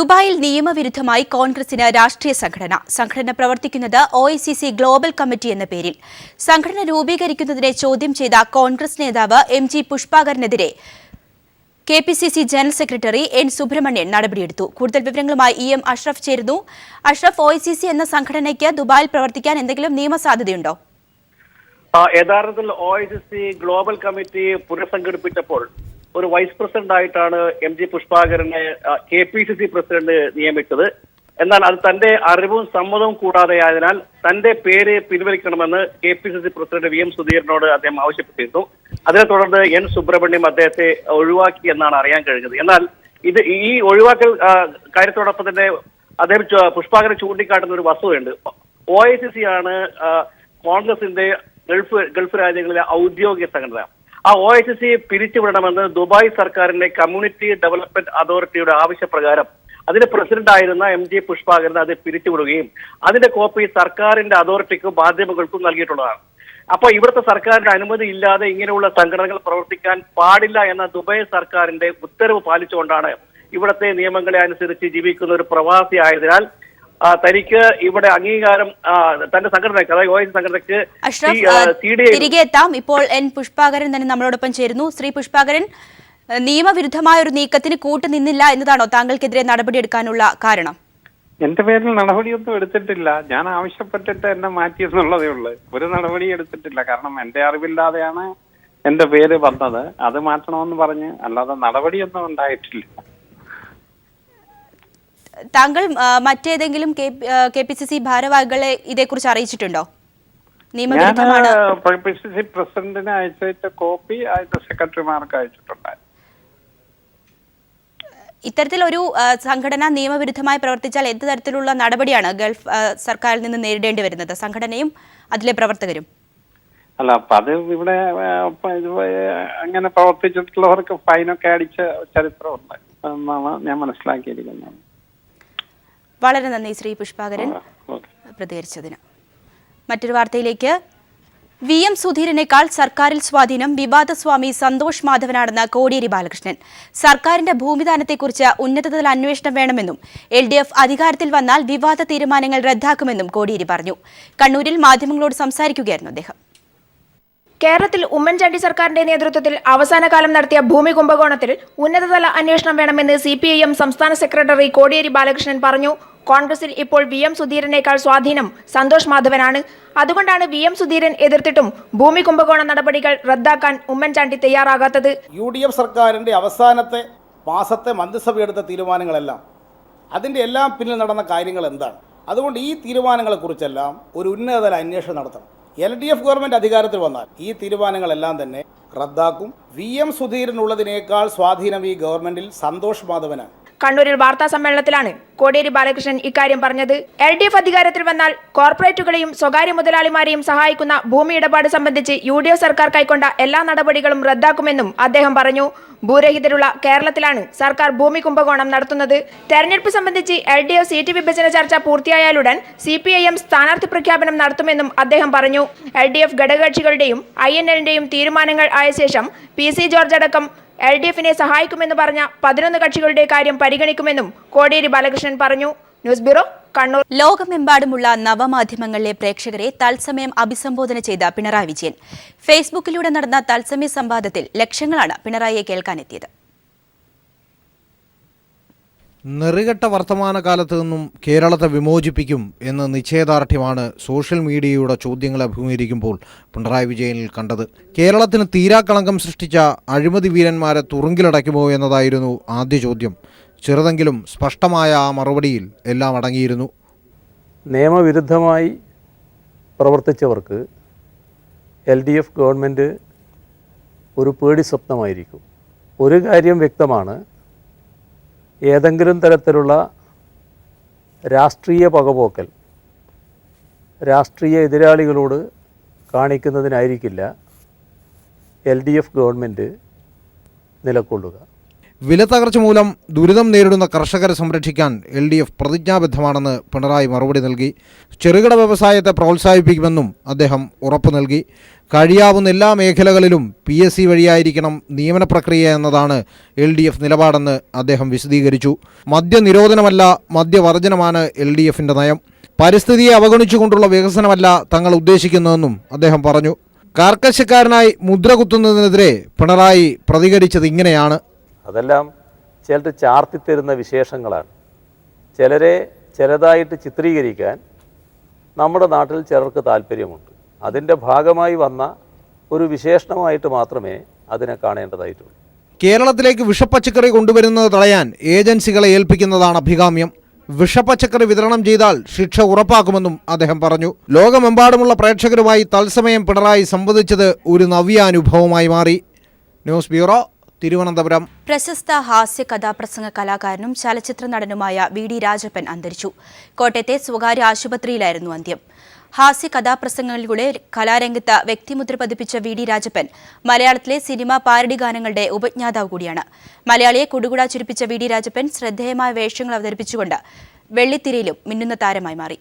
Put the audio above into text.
ദുബായിൽ നിയമവിരുദ്ധമായി കോൺഗ്രസിന് രാഷ്ട്രീയ സംഘടന പ്രവർത്തിക്കുന്നത് OICC ഗ്ലോബൽ കമ്മിറ്റി എന്ന പേരിൽ. സംഘടന രൂപീകരിക്കുന്നതിനെ ചോദ്യം ചെയ്ത കോൺഗ്രസ് നേതാവ് MG പുഷ്പാകരനെതിരെ KPCC general secretary N Subramanian നടപടിയെടുത്തു. കൂടുതൽ വിവരങ്ങളുമായി EM അഷ്റഫ് ചേരുന്നു. അഷ്റഫ്, OICC എന്ന സംഘടനയ്ക്ക് ദുബായിൽ പ്രവർത്തിക്കാൻ എന്തെങ്കിലും നിയമസാധ്യതയുണ്ടോ? യഥാർത്ഥത്തിൽ OICC ഗ്ലോബൽ കമ്മിറ്റി പുനഃസംഘടിപ്പിച്ചപ്പോൾ ഒരു വൈസ് പ്രസിഡന്റ് ആയിട്ടാണ് MG പുഷ്പാകരനെ KPCC പ്രസിഡന്റ് നിയമിച്ചത്. എന്നാൽ അത് തന്റെ അറിവും സമ്മതവും കൂടാതെ ആയതിനാൽ തന്റെ പേര് പിൻവലിക്കണമെന്ന് KPCC പ്രസിഡന്റ് VM സുധീരനോട് അദ്ദേഹം ആവശ്യപ്പെട്ടിരുന്നു. അതിനെ തുടർന്ന് N സുബ്രഹ്മണ്യം അദ്ദേഹത്തെ ഒഴിവാക്കി എന്നാണ് അറിയാൻ കഴിഞ്ഞത്. എന്നാൽ ഈ ഒഴിവാക്കൽ കാര്യത്തോടൊപ്പം തന്നെ അദ്ദേഹം പുഷ്പാകരൻ ചൂണ്ടിക്കാട്ടുന്ന ഒരു വസ്തുതയുണ്ട്. OICC ആണ് കോൺഗ്രസിന്റെ ഗൾഫ് രാജ്യങ്ങളിലെ ഔദ്യോഗിക സംഘടന. ആ OICC പിരിച്ചുവിടണമെന്ന് ദുബായ് സർക്കാരിന്റെ കമ്മ്യൂണിറ്റി ഡെവലപ്മെന്റ് അതോറിറ്റിയുടെ ആവശ്യപ്രകാരം അതിന്റെ പ്രസിഡന്റ് ആയിരുന്ന MG പുഷ്പാകരൻ അത് പിരിച്ചുവിടുകയും അതിന്റെ കോപ്പി സർക്കാരിന്റെ അതോറിറ്റിക്കും മാധ്യമങ്ങൾക്കും നൽകിയിട്ടുള്ളതാണ്. അപ്പോൾ ഇവിടുത്തെ സർക്കാരിന്റെ അനുമതി ഇല്ലാതെ ഇങ്ങനെയുള്ള സംഘടനകൾ പ്രവർത്തിക്കാൻ പാടില്ല എന്ന ദുബായ് സർക്കാരിന്റെ ഉത്തരവ് പാലിച്ചുകൊണ്ടാണ് ഇവിടുത്തെ നിയമങ്ങളെ അനുസരിച്ച് ജീവിക്കുന്ന ഒരു പ്രവാസി ആയതിനാൽ തനിക്ക് ഇവിടെ അംഗീകാരം തന്റെ സംഘടനയ്ക്ക്, അതായത് OICC സംഘടനയ്ക്ക് തിരികെ എത്താം. ഇപ്പോൾ N പുഷ്പാകരൻ തന്നെ നമ്മളോടൊപ്പം ചേരുന്നു. ശ്രീ പുഷ്പാകരൻ, നിയമവിരുദ്ധമായ ഒരു നീക്കത്തിന് കൂട്ടുനിന്നില്ല എന്നതാണോ താങ്കൾക്കെതിരെ നടപടിയെടുക്കാനുള്ള കാരണം? എന്റെ പേരിൽ നടപടിയൊന്നും എടുത്തിട്ടില്ല. ഞാൻ ആവശ്യപ്പെട്ടിട്ട് എന്നെ മാറ്റിയെന്നുള്ളതേ ഉള്ളൂ. ഒരു നടപടി എടുത്തിട്ടില്ല. കാരണം എന്റെ അറിവില്ലാതെയാണ് എന്റെ പേര് വന്നത്. അത് മാറ്റണമെന്ന് പറഞ്ഞ്, അല്ലാതെ നടപടിയൊന്നും ഉണ്ടായിട്ടില്ല. താങ്കൾ മറ്റേതെങ്കിലും KPCC ഭാരവാഹികളെ ഇതേക്കുറിച്ച് അറിയിച്ചിട്ടുണ്ടോ? നിയമവിരുദ്ധമാണ് KPCC പ്രസിഡന്റിന് അയച്ച കോപ്പി അതിന്റെ സെക്രട്ടറിമാർക്ക് അയച്ചിട്ടുണ്ടായിരുന്നു. ഇത്തരത്തിലൊരു സംഘടന നിയമവിരുദ്ധമായി പ്രവർത്തിച്ചാൽ എന്ത് തരത്തിലുള്ള നടപടിയാണ് ഗൾഫ് സർക്കാരിൽ നിന്ന് നേരിടേണ്ടി വരുന്നത്, സംഘടനയും അതിലെ പ്രവർത്തകരും? അല്ല, അപ്പൊ അത് ഇവിടെ അങ്ങനെ പ്രവർത്തിച്ചിട്ടുള്ളവർക്ക് ഫൈനൊക്കെ അടിച്ച ചരിത്രമുണ്ട് എന്നാണ് ഞാൻ മനസ്സിലാക്കിയിരിക്കുന്നത്. വളരെ നന്ദി ശ്രീ പുഷ്പാകരൻ പ്രതികരിച്ചതിന്. മറ്റൊരു വാർത്തയിലേക്ക്. VM സുധീരനേക്കാൾ സർക്കാരിൽ സ്വാധീനം വിവാദസ്വാമി സന്തോഷ് മാധവനാണെന്ന് കോടിയേരി ബാലകൃഷ്ണൻ. സർക്കാരിന്റെ ഭൂമിദാനത്തെക്കുറിച്ച് ഉന്നതതല അന്വേഷണം വേണമെന്നും LDF അധികാരത്തിൽ വന്നാൽ വിവാദ തീരുമാനങ്ങൾ റദ്ദാക്കുമെന്നും കോടിയേരി പറഞ്ഞു. കണ്ണൂരിൽ മാധ്യമങ്ങളോട് സംസാരിക്കുകയായിരുന്നു അദ്ദേഹം. കേരളത്തിൽ ഉമ്മൻചാണ്ടി സർക്കാരിന്റെ നേതൃത്വത്തിൽ അവസാനകാലം നടത്തിയ ഭൂമി കുംഭകോണത്തിൽ ഉന്നതതല അന്വേഷണം വേണമെന്ന് CPIM സംസ്ഥാന സെക്രട്ടറി കോടിയേരി ബാലകൃഷ്ണൻ പറഞ്ഞു. കോൺഗ്രസിൽ ഇപ്പോൾ VM സുധീരനേക്കാൾ സ്വാധീനം സന്തോഷ് മാധവനാണ്. അതുകൊണ്ടാണ് VM സുധീരൻ എതിർത്തിട്ടും ഭൂമി കുംഭകോണ നടപടികൾ റദ്ദാക്കാൻ ഉമ്മൻചാണ്ടി തയ്യാറാകാത്തത്. UDF സർക്കാരിന്റെ അവസാനത്തെ മാസത്തെ മന്ത്രിസഭയെടുത്ത തീരുമാനങ്ങളെല്ലാം, അതിന്റെ എല്ലാം പിന്നിൽ നടന്ന കാര്യങ്ങൾ എന്താണ്? അതുകൊണ്ട് ഈ തീരുമാനങ്ങളെക്കുറിച്ചെല്ലാം ഒരു ഉന്നതതല അന്വേഷണം നടത്തണം. LDF ഗവൺമെന്റ് അധികാരത്തിൽ വന്നാൽ ഈ തീരുമാനങ്ങളെല്ലാം തന്നെ റദ്ദാക്കും. VM സുധീരനുള്ളതിനേക്കാൾ സ്വാധീനം ഈ ഗവൺമെന്റിൽ സന്തോഷ് മാധവനാണ്. കണ്ണൂരിൽ വാർത്താ സമ്മേളനത്തിലാണ് കോടിയേരി ബാലകൃഷ്ണൻ ഇക്കാര്യം പറഞ്ഞത്. LDF അധികാരത്തിൽ വന്നാൽ കോർപ്പറേറ്റുകളെയും സ്വകാര്യ മുതലാളിമാരെയും സഹായിക്കുന്ന ഭൂമി ഇടപാട് സംബന്ധിച്ച് UDF സർക്കാർ കൈക്കൊണ്ട എല്ലാ നടപടികളും റദ്ദാക്കുമെന്നും അദ്ദേഹം പറഞ്ഞു. ഭൂരഹിതരുള്ള കേരളത്തിലാണ് സർക്കാർ ഭൂമി കുംഭകോണം നടത്തുന്നത്. തെരഞ്ഞെടുപ്പ് സംബന്ധിച്ച് LDF സീറ്റ് വിഭജന ചർച്ച പൂർത്തിയായാലുടൻ CPIM സ്ഥാനാർത്ഥി പ്രഖ്യാപനം നടത്തുമെന്നും അദ്ദേഹം പറഞ്ഞു. LDF ഘടകകക്ഷികളുടെയും INLന്റെയും തീരുമാനങ്ങൾ ആയ ശേഷം PC ജോർജ് അടക്കം LDFനെ സഹായിക്കുമെന്ന് പറഞ്ഞ 11 കക്ഷികളുടെ കാര്യം പരിഗണിക്കുമെന്നും കോടിയേരി ബാലകൃഷ്ണൻ പറഞ്ഞു. News bureau, Kannur. ലോകമെമ്പാടുമുള്ള നവമാധ്യമങ്ങളിലെ പ്രേക്ഷകരെ തത്സമയം അഭിസംബോധന ചെയ്ത പിണറായി വിജയൻ. ഫേസ്ബുക്കിലൂടെ നടന്ന തത്സമയ സംവാദത്തിൽ ലക്ഷങ്ങളാണ് പിണറായിയെ കേൾക്കാനെത്തിയത്. നെറികെട്ട വർത്തമാനകാലത്ത് നിന്നും കേരളത്തെ വിമോചിപ്പിക്കും എന്ന നിശ്ചയദാർഢ്യമാണ് സോഷ്യൽ മീഡിയയുടെ ചോദ്യങ്ങളെ അഭിമുഖീകരിക്കുമ്പോൾ പിണറായി വിജയനിൽ കണ്ടത്. കേരളത്തിന് തീരാക്കളങ്കം സൃഷ്ടിച്ച അഴിമതി വീരന്മാരെ തുറുങ്കിലടയ്ക്കുമോ എന്നതായിരുന്നു ആദ്യ ചോദ്യം. ചെറുതെങ്കിലും സ്പഷ്ടമായ ആ മറുപടിയിൽ എല്ലാം അടങ്ങിയിരുന്നു. നിയമവിരുദ്ധമായി പ്രവർത്തിച്ചവർക്ക് LDF ഗവൺമെൻറ് ഒരു പേടി സ്വപ്നമായിരിക്കും. ഒരു കാര്യം വ്യക്തമാണ്, ഏതെങ്കിലും തരത്തിലുള്ള രാഷ്ട്രീയ പകപോക്കൽ രാഷ്ട്രീയ എതിരാളികളോട് കാണിക്കുന്നതിനായിരിക്കില്ല LDF ഗവൺമെൻറ് നിലകൊള്ളുക. വിലത്തകർച്ച മൂലം ദുരിതം നേരിടുന്ന കർഷകരെ സംരക്ഷിക്കാൻ LDF പ്രതിജ്ഞാബദ്ധമാണെന്ന് പിണറായി മറുപടി നൽകി. ചെറുകിട വ്യവസായത്തെ പ്രോത്സാഹിപ്പിക്കുമെന്നും അദ്ദേഹം ഉറപ്പു നൽകി. കഴിയാവുന്ന എല്ലാ മേഖലകളിലും PSC വഴിയായിരിക്കണം നിയമന പ്രക്രിയ എന്നതാണ് LDF നിലപാടെന്ന് അദ്ദേഹം വിശദീകരിച്ചു. മദ്യനിരോധനമല്ല, മദ്യവർജനമാണ് LDFന്റെ നയം. പരിസ്ഥിതിയെ അവഗണിച്ചുകൊണ്ടുള്ള വികസനമല്ല തങ്ങൾ ഉദ്ദേശിക്കുന്നതെന്നും അദ്ദേഹം പറഞ്ഞു. കാർക്കശ്യക്കാരനായി മുദ്ര കുത്തുന്നതിനെതിരെ പിണറായി പ്രതികരിച്ചത് ഇങ്ങനെയാണ്. അതെല്ലാം ചിലർ ചാർത്തിത്തരുന്ന വിശേഷങ്ങളാണ്. ചിലരെ ചിലതായിട്ട് ചിത്രീകരിക്കാൻ നമ്മുടെ നാട്ടിൽ ചിലർക്ക് താല്പര്യമുണ്ട്. അതിൻ്റെ ഭാഗമായി വന്ന ഒരു വിശേഷണമായിട്ട് മാത്രമേ അതിനെ കാണേണ്ടതായിട്ടുള്ളൂ. കേരളത്തിലേക്ക് വിഷപ്പച്ചക്കറി കൊണ്ടുവരുന്നത് തടയാൻ ഏജൻസികളെ ഏൽപ്പിക്കുന്നതാണ് അഭികാമ്യം. വിഷപ്പച്ചക്കറി വിതരണം ചെയ്താൽ ശിക്ഷ ഉറപ്പാക്കുമെന്നും അദ്ദേഹം പറഞ്ഞു. ലോകമെമ്പാടുമുള്ള പ്രേക്ഷകരുമായി തത്സമയം പിണറായി സംവദിച്ചത് ഒരു നവ്യാനുഭവമായി മാറി. News bureau, Thiruvananthapuram. പ്രശസ്ത ഹാസ്യ കഥാപ്രസംഗ കലാകാരനും ചലച്ചിത്ര നടനുമായ VD രാജപ്പൻ അന്തരിച്ചു. കോട്ടയത്തെ സ്വകാര്യ ആശുപത്രിയിലായിരുന്നു അന്ത്യം. ഹാസ്യ കഥാപ്രസംഗങ്ങളിലൂടെ കലാരംഗത്ത് വ്യക്തിമുദ്ര പതിപ്പിച്ച VD രാജപ്പൻ മലയാളത്തിലെ സിനിമ പാരഡി ഗാനങ്ങളുടെ ഉപജ്ഞാതാവ് കൂടിയാണ്. മലയാളിയെ കുടുകുടാ ചിരിപ്പിച്ച VD രാജപ്പൻ ശ്രദ്ധേയമായ വേഷങ്ങൾ അവതരിപ്പിച്ചുകൊണ്ട് വെള്ളിത്തിരയിലും മിന്നുന്ന താരമായി മാറി.